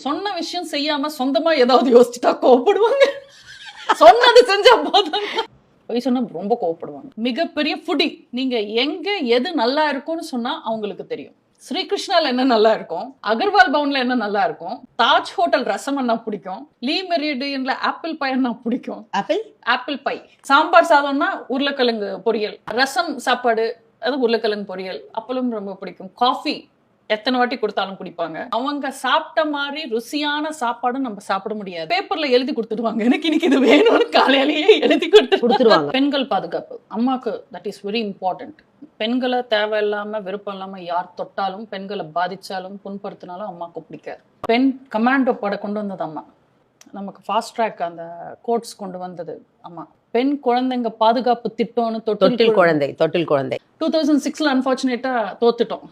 சொன்ன விஷயம் செய்யாம சொந்தமா ஏதாவது யோசிச்சுட்டா கோவப்படுவாங்க. சொன்னது செஞ்சா போதும். போய் சொன்னா ரொம்ப கோவப்படுவாங்க. மிகப்பெரிய ஃபுடி. நீங்க எங்க எது நல்லா இருக்கும்னு சொன்னா அவங்களுக்கு தெரியும். ஸ்ரீகிருஷ்ணால என்ன நல்லா இருக்கும், அகர்வால் பவன்ல என்ன நல்லா இருக்கும், தாஜ் ஹோட்டல் ரசம் என்ன பிடிக்கும், லீ மெரிடியன்ல ஆப்பிள் பை என்ன பிடிக்கும். Apple pie. சாம்பார் சாதம்னா உருளைக்கிழங்கு பொரியல், ரசம் சாப்பாடு அது உருளைக்கிழங்கு பொரியல், அப்பளும் ரொம்ப பிடிக்கும். காஃபி எத்தனை வாட்டி கொடுத்தாலும் குடிப்பாங்க. அவங்க சாப்பிட்ட மாதிரி ருசியான சாப்பாடும் நம்ம சாப்பிட முடியாது. பேப்பர்ல எழுதி கொடுத்துடுவாங்க, எனக்கு இன்னைக்கு இது வேணும்னு காலையிலேயே எழுதி கொடுத்துருவாங்க. பெண்கள் பாதுகாப்பு அம்மாக்கு தட் இஸ் வெரி இம்பார்ட்டன்ட். பெண்களை தேவையில்லாம விருப்பம் இல்லாம யார் தொட்டாலும், பெண்களை பாதிச்சாலும் புண்படுத்தினாலும் அம்மாக்கு பிடிக்காது. பெண் கமாண்டோ பட கொண்டு வந்தது அம்மா. நமக்கு ஃபாஸ்ட் ட்ராக் அந்த கோட்ஸ் கொண்டு வந்தது அம்மா. பெண் குழந்தைங்க பாதுகாப்பு திட்டம்னு தொட்டில் குழந்தை 2006 அன்பார்ச்சுனேட்டா தோத்துட்டோம்.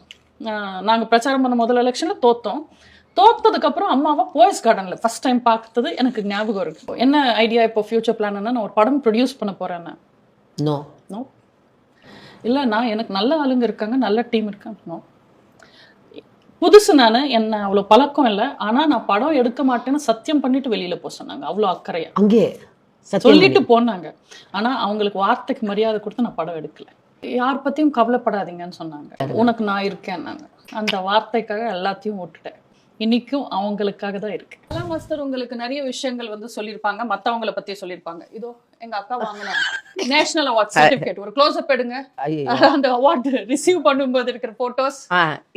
நாங்கள் பிரச்சாரம் பண்ண முதல் எலெக்ஷனில் தோத்ததுக்கு அப்புறம் அம்மாவை போயஸ் கார்டனில் ஃபர்ஸ்ட் டைம் பார்த்தது எனக்கு ஞாபகம் இருக்கு. என்ன ஐடியா இப்போ ஃபியூச்சர் பிளான் நான் ஒரு படம் ப்ரொடியூஸ் பண்ண போறேன். நோ இல்லை, நான் எனக்கு நல்ல ஆளுங்க இருக்காங்க, நல்ல டீம் இருக்காங்க. நோ, புதுசு. நான் என்ன அவ்வளோ பழக்கம் இல்லை, ஆனால் நான் படம் எடுக்க மாட்டேன்னு சத்தியம் பண்ணிட்டு வெளியில போக சொன்னாங்க. அவ்வளோ அக்கறையா அங்கே சொல்லிட்டு போனாங்க. ஆனால் அவங்களுக்கு வார்த்தைக்கு மரியாதை கொடுத்து நான் படம் எடுக்கல. யார் பத்தியும் கவலைப்படாதீங்கன்னு சொன்னாங்க. உனக்கு நான் இருக்கேன். அந்த வார்த்தைக்காக எல்லாத்தையும் விட்டுட்டேன். இன்னைக்கும் அவங்களுக்காக தான் இருக்கு. மாஸ்டர் உங்களுக்கு நிறைய விஷயங்கள் வந்து சொல்லியிருப்பாங்க, மத்தவங்களை பத்தி சொல்லியிருப்பாங்க. இதோ எங்க அக்கா வாங்கின நேஷனல் அவார்ட் சர்டிபிகேட், ஒரு க்ளோஸ் அப் எடுங்க. அந்த அவார்ட் ரிசீவ் பண்ணும்போது இருக்கிற போட்டோஸ்.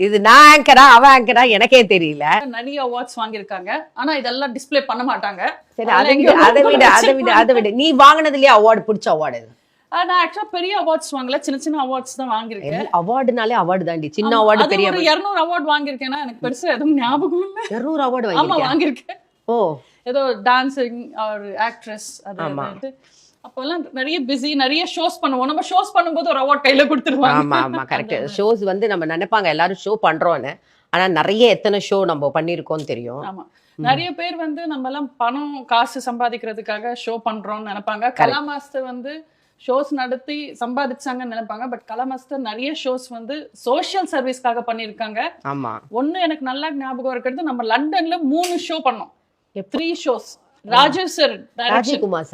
இது நான் ஆங்கரா அவ ஆங்கரா எனக்கே தெரியல. நிறைய அவார்ட்ஸ் வாங்கியிருக்காங்க, ஆனா இதெல்லாம் டிஸ்பிளே பண்ண மாட்டாங்க. சரி, அதை விட நீ வாங்கினதுலயே அவார்டு பிடிச்ச அவார்டு? நான் ஆக்சுவலா பெரிய அவார்ட்ஸ் வாங்கல, சின்ன சின்ன அவார்ட்ஸ் தான் வாங்கியிருக்கேன். அவார்டுனாலே அவார்டு தாண்டி, சின்ன அவார்டு பெரிய 200 அவார்ட் வாங்கியிருக்கேன். எனக்கு பெருசா எதுவும் ஞாபகம் இல்லை. 200 அவார்டு வாங்கியிருக்கேன். ஓ, ஏதோ டான்சிங் ஆர் ஆக்ட்ரஸ். அது அப்போல்லாம் நிறைய பிஸி, நிறைய ஷோஸ் பண்ணுவோம். நம்ம ஷோஸ் பண்ணும்போது ஒரு அவார்ட் கையில கொடுத்துருவாங்க. ஆமா ஆமா, கரெக்ட். ஷோஸ் வந்து நம்ம நினைப்பாங்க எல்லாரும் ஷோ பண்றோம்னு, ஆனா நிறைய எத்தனை ஷோ நம்ம பண்ணிருக்கோம்னு தெரியும். ஆமா, நிறைய பேர் வந்து நம்ம எல்லாம் பணம் காசு சம்பாதிக்கிறதுக்காக ஷோ பண்றோம்னு நினைப்பாங்க. கலா மாஸ்டர் வந்து ஷோஸ் நடத்தி சம்பாதிச்சாங்கன்னு நினைப்பாங்க. பட் கலா மாஸ்டர் நிறைய ஷோஸ் வந்து சோஷியல் சர்வீஸ்க்காக பண்ணியிருக்காங்க. ஆமா, ஒன்னு எனக்கு நல்லா ஞாபகம் இருக்கிறது, நம்ம லண்டன்ல 3 ஷோ பண்ணோம். 3 shows. Rajiv sir, Rajiv Kumar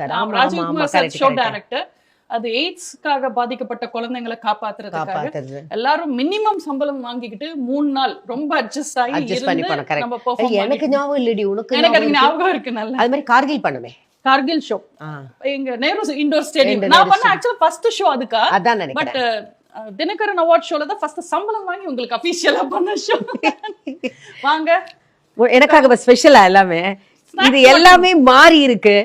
sir show director. அது எய்ட்ஸ்க்காக பாதிக்கப்பட்ட குழந்தைங்களை காப்பாத்துறதுக்காக எல்லாரும் மினிமம் சம்பளம் வாங்கிக்கிட்டு 3 நாள் ரொம்ப அட்ஜஸ்ட் ஆகி நம்ம பெர்ஃபார்ம். எனக்கு ஞாபகம் இல்லடி, உனக்கு? எனக்கு அது ஞாபகம் இருக்கு. நல்லா அது மாதிரி கார்கில் பண்ணுமே, கார்கில் ஷோ எங்க நேரு இண்டோர் ஸ்டேடியம். நான் பண்ண ஆக்சுவலா ஃபர்ஸ்ட் ஷோ அதுக்கா. அதான் நினைக்கிறேன். பட் தினகரன் அவார்ட் ஷோல தான் ஃபர்ஸ்ட் சம்பளம் வாங்கி உங்களுக்கு அபிஷியலா பண்ண ஷோ. வாங்க, எனக்காக ஸ்பெஷலா எல்லாமே. இது எல்லாமே மாறி இருக்கு.